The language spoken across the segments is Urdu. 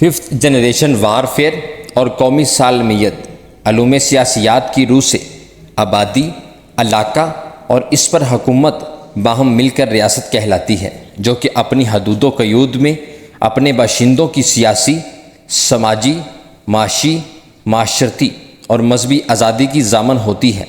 5th جنریشن وارفیئر اور قومی سالمیت علوم سیاسیات کی روح سے آبادی، علاقہ اور اس پر حکومت باہم مل کر ریاست کہلاتی ہے، جو کہ اپنی حدود و قیود میں اپنے باشندوں کی سیاسی، سماجی، معاشی، معاشرتی اور مذہبی آزادی کی ضامن ہوتی ہے۔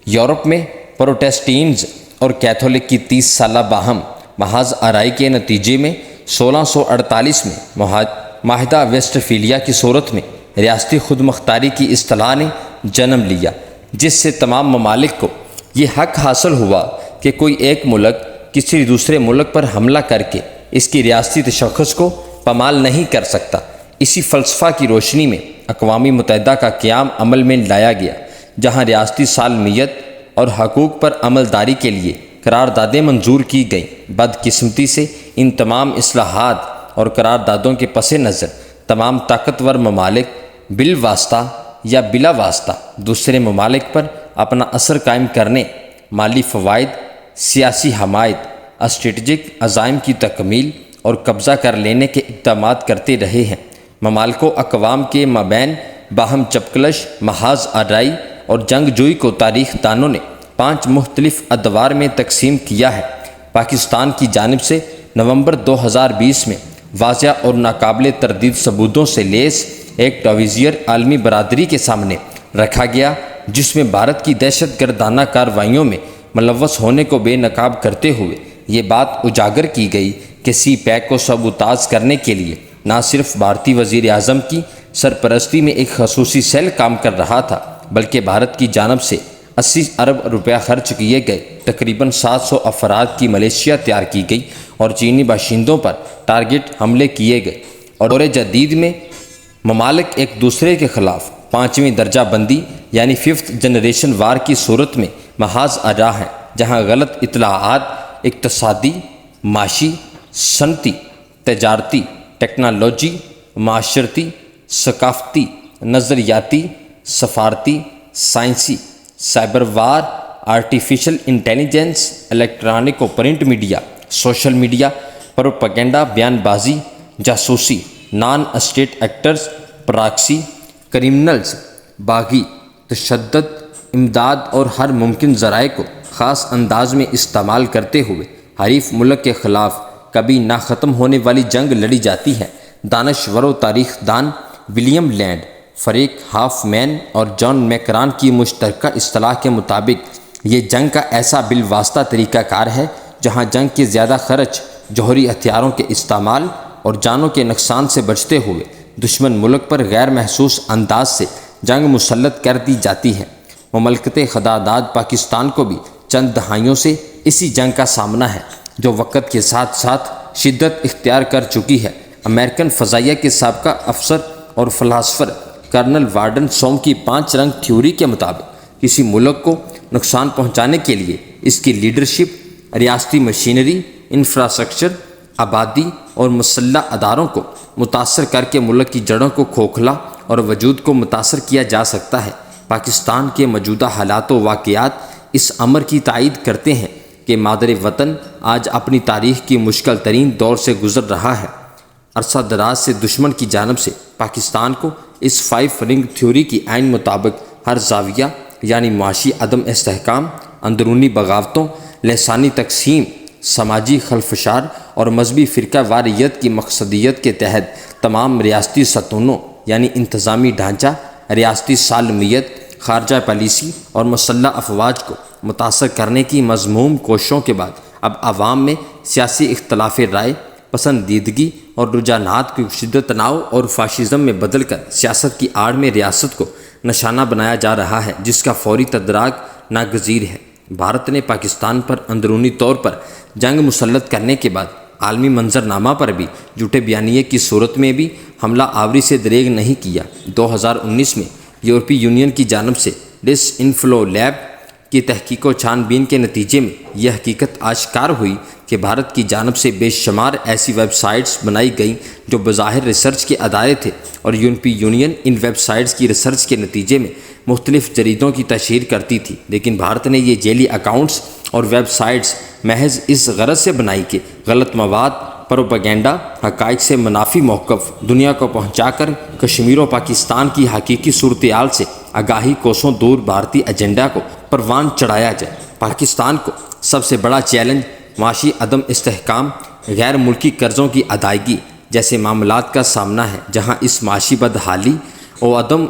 یورپ میں پروٹیسٹینٹز اور کیتھولک کی 30 سالہ باہم محاذ آرائی کے نتیجے میں 1648 میں معاہدہ ویسٹفیلیا کی صورت میں ریاستی خود مختاری کی اصطلاح نے جنم لیا، جس سے تمام ممالک کو یہ حق حاصل ہوا کہ کوئی ایک ملک کسی دوسرے ملک پر حملہ کر کے اس کی ریاستی تشخص کو پامال نہیں کر سکتا۔ اسی فلسفہ کی روشنی میں اقوام متحدہ کا قیام عمل میں لایا گیا، جہاں ریاستی سالمیت اور حقوق پر عملداری کے لیے قراردادیں منظور کی گئیں۔ بدقسمتی سے ان تمام اصلاحات اور قراردادوں کے پس نظر تمام طاقتور ممالک بالواسطہ یا بلا واسطہ دوسرے ممالک پر اپنا اثر قائم کرنے، مالی فوائد، سیاسی حمایت، اسٹریٹجک عزائم کی تکمیل اور قبضہ کر لینے کے اقدامات کرتے رہے ہیں۔ ممالک و اقوام کے مابین باہم چپکلش، محاذ آرائی اور جنگ جوئی کو تاریخ دانوں نے 5 مختلف ادوار میں تقسیم کیا ہے۔ پاکستان کی جانب سے نومبر 2020 میں واضح اور ناقابل تردید ثبوتوں سے لیس ایک ڈویژیر عالمی برادری کے سامنے رکھا گیا، جس میں بھارت کی دہشت گردانہ کارروائیوں میں ملوث ہونے کو بے نقاب کرتے ہوئے یہ بات اجاگر کی گئی کہ سی پیک کو سبوتاژ کرنے کے لیے نہ صرف بھارتی وزیر اعظم کی سرپرستی میں ایک خصوصی سیل کام کر رہا تھا، بلکہ بھارت کی جانب سے 80 ارب روپیہ خرچ کیے گئے تقریباً 700 افراد کی ملیشیا تیار کی گئی اور چینی باشندوں پر ٹارگٹ حملے کیے گئے۔ اور دور جدید میں ممالک ایک دوسرے کے خلاف 5ویں درجہ بندی یعنی 5th جنریشن وار کی صورت میں محاذ آرا ہے، جہاں غلط اطلاعات اقتصادی، معاشی، صنعتی، تجارتی، ٹیکنالوجی، معاشرتی، ثقافتی، نظریاتی، سفارتی، سائنسی، cyber war, artificial intelligence, electronic و print media, social media, propaganda, بیان بازی، جاسوسی، non state actors, proxy, criminals, باغی، تشدد، امداد اور ہر ممکن ذرائع کو خاص انداز میں استعمال کرتے ہوئے حریف ملک کے خلاف کبھی نہ ختم ہونے والی جنگ لڑی جاتی ہے۔ دانشور و تاریخ دان ولیم لینڈ، فریک ہاف مین اور جان میکران کی مشترکہ اصطلاح کے مطابق یہ جنگ کا ایسا بالواسطہ طریقہ کار ہے جہاں جنگ کے زیادہ خرچ، جوہری ہتھیاروں کے استعمال اور جانوں کے نقصان سے بچتے ہوئے دشمن ملک پر غیر محسوس انداز سے جنگ مسلط کر دی جاتی ہے۔ مملکت خداداد پاکستان کو بھی چند دہائیوں سے اسی جنگ کا سامنا ہے، جو وقت کے ساتھ ساتھ شدت اختیار کر چکی ہے۔ امریکن فضائیہ کے سابقہ افسر اور فلاسفر کرنل وارڈن سوم کی 5 رنگ تھیوری کے مطابق کسی ملک کو نقصان پہنچانے کے لیے اس کی لیڈرشپ، ریاستی مشینری، انفراسٹرکچر، آبادی اور مسلح اداروں کو متاثر کر کے ملک کی جڑوں کو کھوکھلا اور وجود کو متاثر کیا جا سکتا ہے۔ پاکستان کے موجودہ حالات و واقعات اس امر کی تائید کرتے ہیں کہ مادر وطن آج اپنی تاریخ کی مشکل ترین دور سے گزر رہا ہے۔ عرصہ دراز سے دشمن کی جانب سے پاکستان کو اس 5 رنگ تھیوری کی عین مطابق ہر زاویہ یعنی معاشی عدم استحکام، اندرونی بغاوتوں، لسانی تقسیم، سماجی خلفشار اور مذہبی فرقہ واریت کی مقصدیت کے تحت تمام ریاستی ستونوں یعنی انتظامی ڈھانچہ، ریاستی سالمیت، خارجہ پالیسی اور مسلح افواج کو متاثر کرنے کی مذموم کوششوں کے بعد اب عوام میں سیاسی اختلاف رائے، پسندیدگی اور رجحانات کو شدت تناؤ اور فاشزم میں بدل کر سیاست کی آڑ میں ریاست کو نشانہ بنایا جا رہا ہے، جس کا فوری تدارک ناگزیر ہے۔ بھارت نے پاکستان پر اندرونی طور پر جنگ مسلط کرنے کے بعد عالمی منظرنامہ پر بھی جھوٹے بیانیے کی صورت میں بھی حملہ آوری سے دریغ نہیں کیا۔ 2019 میں یورپی یونین کی جانب سے ڈس انفلو لیب کی تحقیق و چھان بین کے نتیجے میں یہ حقیقت آشکار ہوئی کہ بھارت کی جانب سے بے شمار ایسی ویب سائٹس بنائی گئیں جو بظاہر ریسرچ کے ادارے تھے، اور یورپی یونین ان ویب سائٹس کی ریسرچ کے نتیجے میں مختلف جریدوں کی تشہیر کرتی تھی، لیکن بھارت نے یہ جعلی اکاؤنٹس اور ویب سائٹس محض اس غرض سے بنائی کہ غلط مواد پروپیگنڈا حقائق سے منافی موقف دنیا کو پہنچا کر کشمیر و پاکستان کی حقیقی صورتحال سے آگاہی کوسوں دور بھارتی ایجنڈا کو پروان چڑھایا جائے۔ پاکستان کو سب سے بڑا چیلنج معاشی عدم استحکام، غیر ملکی قرضوں کی ادائیگی جیسے معاملات کا سامنا ہے، جہاں اس معاشی بدحالی اور عدم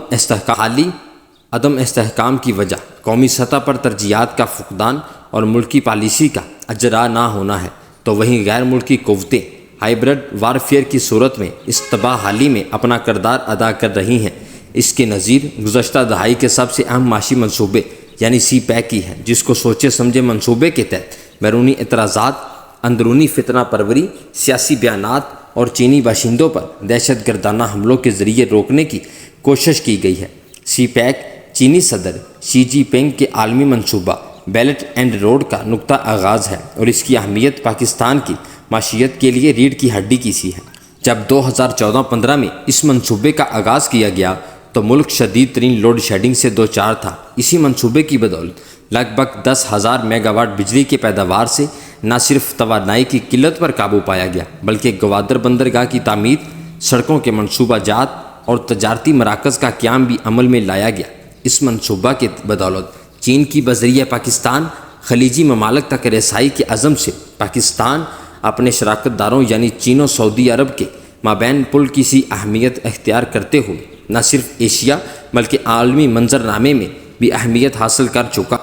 استحکام کی وجہ قومی سطح پر ترجیحات کا فقدان اور ملکی پالیسی کا اجرا نہ ہونا ہے، تو وہیں غیر ملکی قوتیں ہائیبرڈ وارفیئر کی صورت میں اس تباہ حالی میں اپنا کردار ادا کر رہی ہیں۔ اس کے نظیر گزشتہ دہائی کے سب سے اہم معاشی منصوبے یعنی سی پیک کی ہے، جس کو سوچے سمجھے منصوبے کے تحت بیرونی اعتراضات، اندرونی فتنہ پروری، سیاسی بیانات اور چینی باشندوں پر دہشت گردانہ حملوں کے ذریعے روکنے کی کوشش کی گئی ہے۔ سی پیک چینی صدر شی جی پنگ کے عالمی منصوبہ بیلٹ اینڈ روڈ کا نقطہ آغاز ہے اور اس کی اہمیت پاکستان کی معیشت کے لیے ریڑھ کی ہڈی کی سی ہے۔ جب 2014-15 میں اس منصوبے کا آغاز کیا گیا تو ملک شدید ترین لوڈ شیڈنگ سے دوچار تھا۔ اسی منصوبے کی بدولت لگ بھگ 10,000 میگا واٹ بجلی کی پیداوار سے نہ صرف توانائی کی قلت پر قابو پایا گیا بلکہ گوادر بندرگاہ کی تعمیر، سڑکوں کے منصوبہ جات اور تجارتی مراکز کا قیام بھی عمل میں لایا گیا۔ اس منصوبہ کے بدولت چین کی بذریعہ پاکستان خلیجی ممالک تک رسائی کے عزم سے پاکستان اپنے شراکت داروں یعنی چین و سعودی عرب کے مابین پل کی سی اہمیت اختیار کرتے ہوئے نہ صرف ایشیا بلکہ عالمی منظرنامے میں بھی اہمیت حاصل کر چکا